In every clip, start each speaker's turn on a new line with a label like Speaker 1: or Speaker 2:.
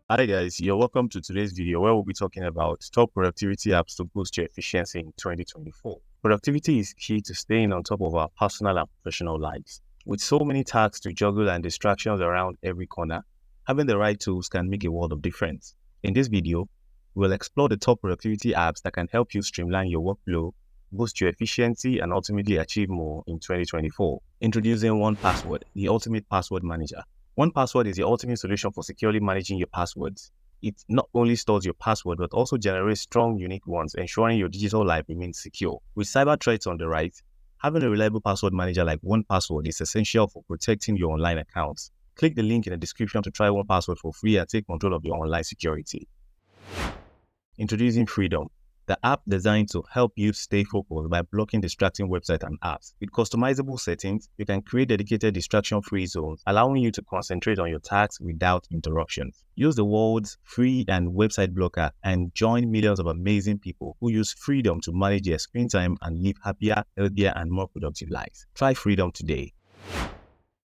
Speaker 1: Hi guys, you're welcome to today's video where we'll be talking about top productivity apps to boost your efficiency in 2024. Productivity is key to staying on top of our personal and professional lives. With so many tasks to juggle and distractions around every corner, having the right tools can make a world of difference. In this video, we'll explore the top productivity apps that can help you streamline your workflow, boost your efficiency, and ultimately achieve more in 2024. Introducing 1Password, the ultimate password manager. 1Password is the ultimate solution for securely managing your passwords. It not only stores your password, but also generates strong, unique ones, ensuring your digital life remains secure. With cyber threats on the rise, having a reliable password manager like 1Password is essential for protecting your online accounts. Click the link in the description to try 1Password for free and take control of your online security. Introducing Freedom, the app designed to help you stay focused by blocking distracting websites and apps. With customizable settings, you can create dedicated distraction-free zones, allowing you to concentrate on your tasks without interruptions. Use the world's free and website blocker and join millions of amazing people who use Freedom to manage their screen time and live happier, healthier, and more productive lives. Try Freedom today.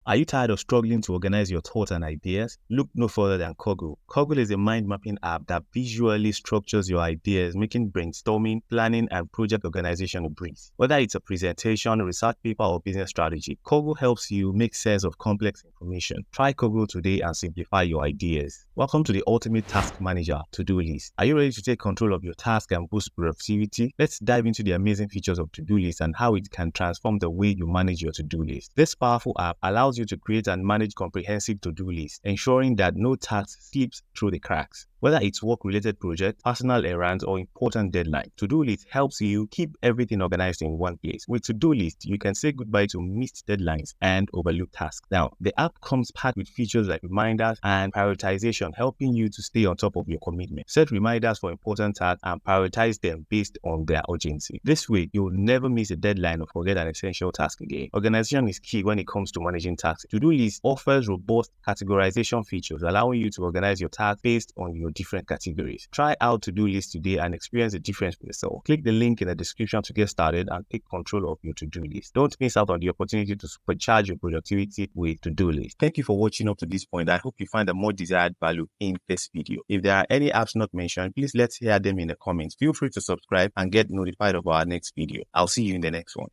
Speaker 1: Are you tired of struggling to organize your thoughts and ideas? Look no further than Coggle. Coggle is a mind mapping app that visually structures your ideas, making brainstorming, planning, and project organization a breeze. Whether it's a presentation, research paper, or business strategy, Coggle helps you make sense of complex information. Try Coggle today and simplify your ideas. Welcome to the ultimate task manager, TodoList. Are you ready to take control of your task and boost productivity? Let's dive into the amazing features of TodoList and how it can transform the way you manage your to-do list. This powerful app allows you to create and manage comprehensive to-do lists, ensuring that no task slips through the cracks. Whether it's work-related projects, personal errands, or important deadlines, TodoList helps you keep everything organized in one place. With TodoList, you can say goodbye to missed deadlines and overlooked tasks. Now, the app comes packed with features like reminders and prioritization, helping you to stay on top of your commitment. Set reminders for important tasks and prioritize them based on their urgency. This way, you'll never miss a deadline or forget an essential task again. Organization is key when it comes to managing tasks. TodoList offers robust categorization features, allowing you to organize your tasks based on your different categories. Try out TodoList today and experience the difference for yourself. Click the link in the description to get started and take control of your to-do list. Don't miss out on the opportunity to supercharge your productivity with TodoList. Thank you for watching up to this point. I hope you find the more desired value in this video. If there are any apps not mentioned, please let's hear them in the comments. Feel free to subscribe and get notified of our next video. I'll see you in the next one.